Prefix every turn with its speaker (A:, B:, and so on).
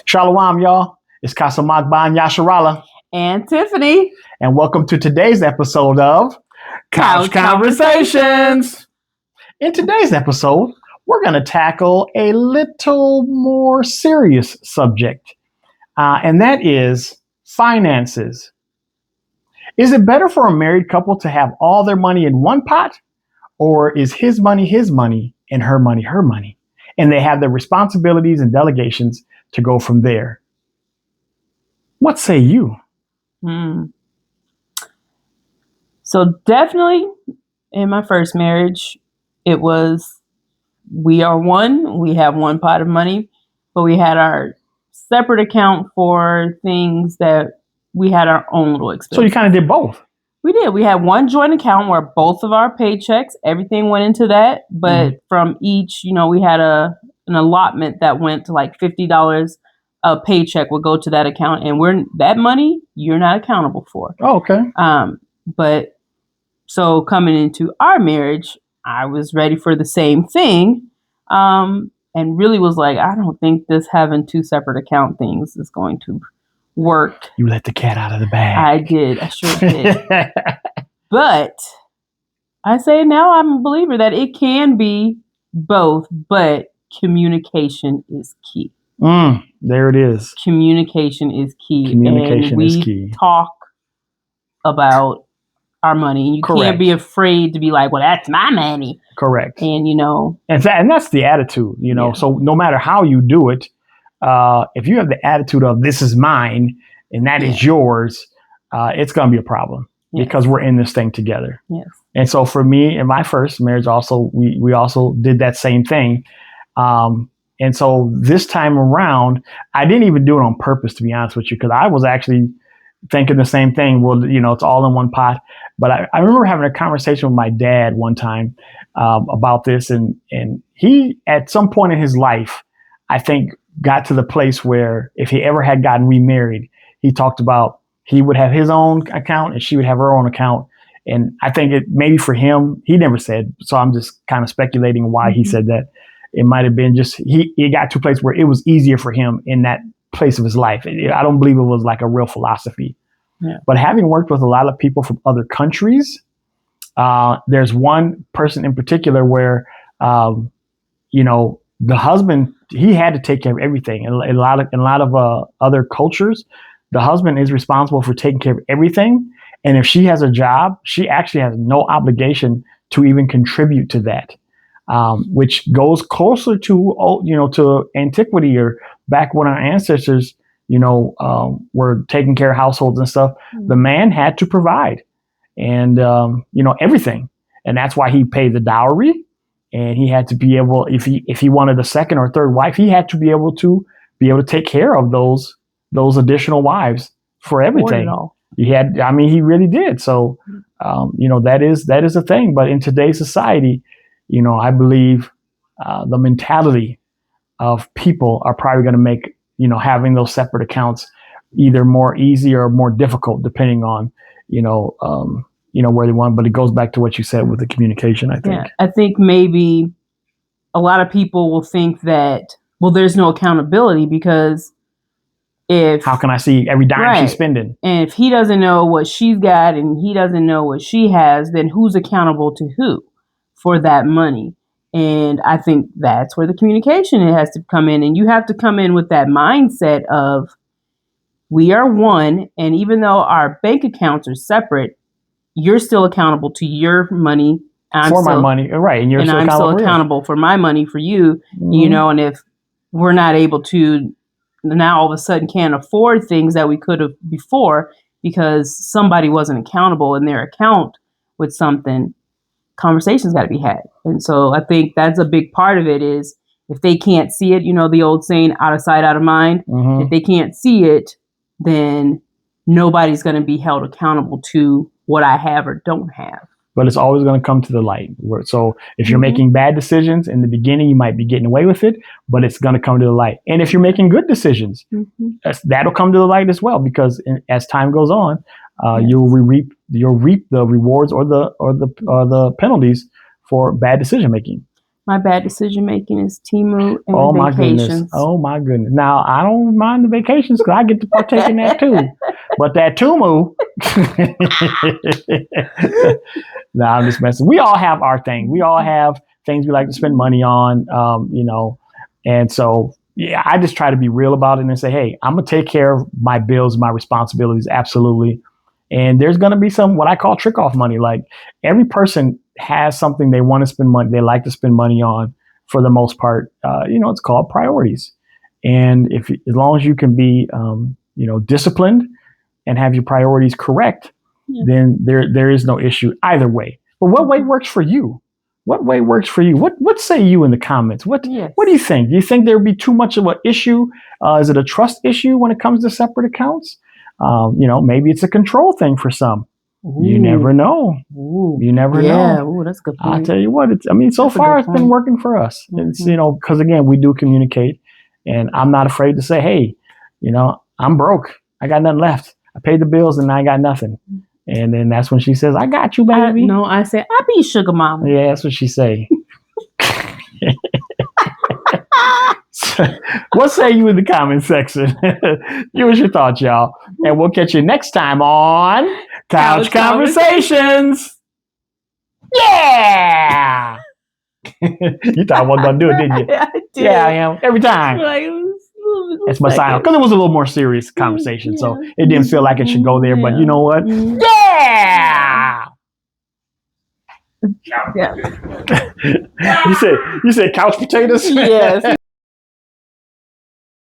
A: Shalom, y'all. It's Kasamak Ban Yasharala.
B: And Tiffany.
A: And welcome to today's episode of
B: Couch Conversations.
A: In today's episode, we're going to tackle a little more serious subject, and that is finances. Is it better for a married couple to have all their money in one pot, or is his money, and her money, and they have their responsibilities and delegations to go from there? What say you?
B: So definitely in my first marriage, it was, we are one, we have one pot of money, but we had our separate account for things that we had our own little expenses.
A: So you kind of did both.
B: We did. We had one joint account where both of our paychecks, everything went into that. But from each, we had an allotment that went to like $50 a paycheck would go to that account. And that money, you're not accountable for.
A: Oh, okay.
B: But so coming into our marriage, I was ready for the same thing. And really was like, I don't think this having two separate account things is going to work.
A: You let the cat out of the bag.
B: I did. I sure did. But I say now I'm a believer that it can be both, but communication is key.
A: There it is.
B: Communication is key.
A: Communication is key.
B: Talk about our money. And you can't be afraid to be like, well, that's my money.
A: Correct.
B: And,
A: and that's the attitude,
B: Yeah.
A: So no matter how you do it, if you have the attitude of this is mine and that is yours, it's going to be a problem because we're in this thing together.
B: Yes.
A: And so for me in my first marriage also, we also did that same thing. And so this time around, I didn't even do it on purpose, to be honest with you, because I was actually thinking the same thing. Well, it's all in one pot. But I remember having a conversation with my dad one time about this. And he, at some point in his life, I think, got to the place where if he ever had gotten remarried, he talked about he would have his own account and she would have her own account. And I think it maybe for him, he never said. So I'm just kind of speculating why he said that. It might have been just he got to a place where it was easier for him in that place of his life. I don't believe it was like a real philosophy. Yeah. But having worked with a lot of people from other countries, there's one person in particular where, the husband, he had to take care of everything. In a lot of other cultures, the husband is responsible for taking care of everything. And if she has a job, she actually has no obligation to even contribute to that. Which goes closer to antiquity or back when our ancestors, were taking care of households and stuff. The man had to provide and, everything. And that's why he paid the dowry, and he had to be able, if he wanted a second or third wife, he had to be able to take care of those additional wives for everything. He really did. So, that is a thing. But in today's society, I believe the mentality of people are probably going to make, having those separate accounts either more easy or more difficult, depending on, where they want. But it goes back to what you said with the communication, I think.
B: Yeah, I think maybe a lot of people will think that, well, there's no accountability because
A: how can I see every dime she's spending?
B: And if he doesn't know what she's got and he doesn't know what she has, then who's accountable to who for that money? And I think that's where the communication has to come in. And you have to come in with that mindset of we are one. And even though our bank accounts are separate, you're still accountable to your money.
A: My money. Right. And
B: I'm still accountable for my money for you, and if we're not able to now all of a sudden can't afford things that we could have before because somebody wasn't accountable in their account with something, conversations got to be had. And so I think that's a big part of it is if they can't see it, the old saying, out of sight, out of mind. If they can't see it, then nobody's going to be held accountable to what I have or don't have.
A: But it's always going to come to the light. So if you're making bad decisions in the beginning, you might be getting away with it, but it's going to come to the light. And if you're making good decisions, that'll come to the light as well, because as time goes on, you'll reap the rewards or the penalties for bad decision making.
B: My bad decision making is Timu and
A: Oh my goodness.
B: vacations.
A: Oh my goodness. Now I don't mind the vacations because I get to partake in that too. But that Tumu. No, I'm just messing. We all have our thing. We all have things we like to spend money on. And so yeah, I just try to be real about it and say, hey, I'm gonna take care of my bills, my responsibilities, absolutely. And there's gonna be some what I call trick off money. Like every person has something they want to spend money, they like to spend money on for the most part. It's called priorities. And if as long as you can be disciplined and have your priorities correct, then there is no issue either way. But what way works for you? What way works for you? What say you in the comments? What do you think? Do you think there would be too much of an issue? Is it a trust issue when it comes to separate accounts? Maybe it's a control thing for some. Ooh. You never know.
B: Ooh.
A: You never know.
B: Yeah, ooh, that's a good point.
A: I'll tell you what. So far it's been working for us. Mm-hmm. It's because again we do communicate, and I'm not afraid to say, hey, I'm broke. I got nothing left. I paid the bills and I got nothing. And then that's when she says, I got you, baby.
B: I say, I be sugar mama.
A: Yeah, that's what she say. What say you in the comment section? Give us your thoughts, y'all. And we'll catch you next time on Couch Conversations. Yeah! You thought I wasn't going to do it, didn't you?
B: Yeah, I did.
A: Yeah, I am. Every time. It's my sign because it was a little more serious conversation, so it didn't feel like it should go there. But you know what? Yeah.
B: Yeah.
A: You said couch potatoes?
B: Yes.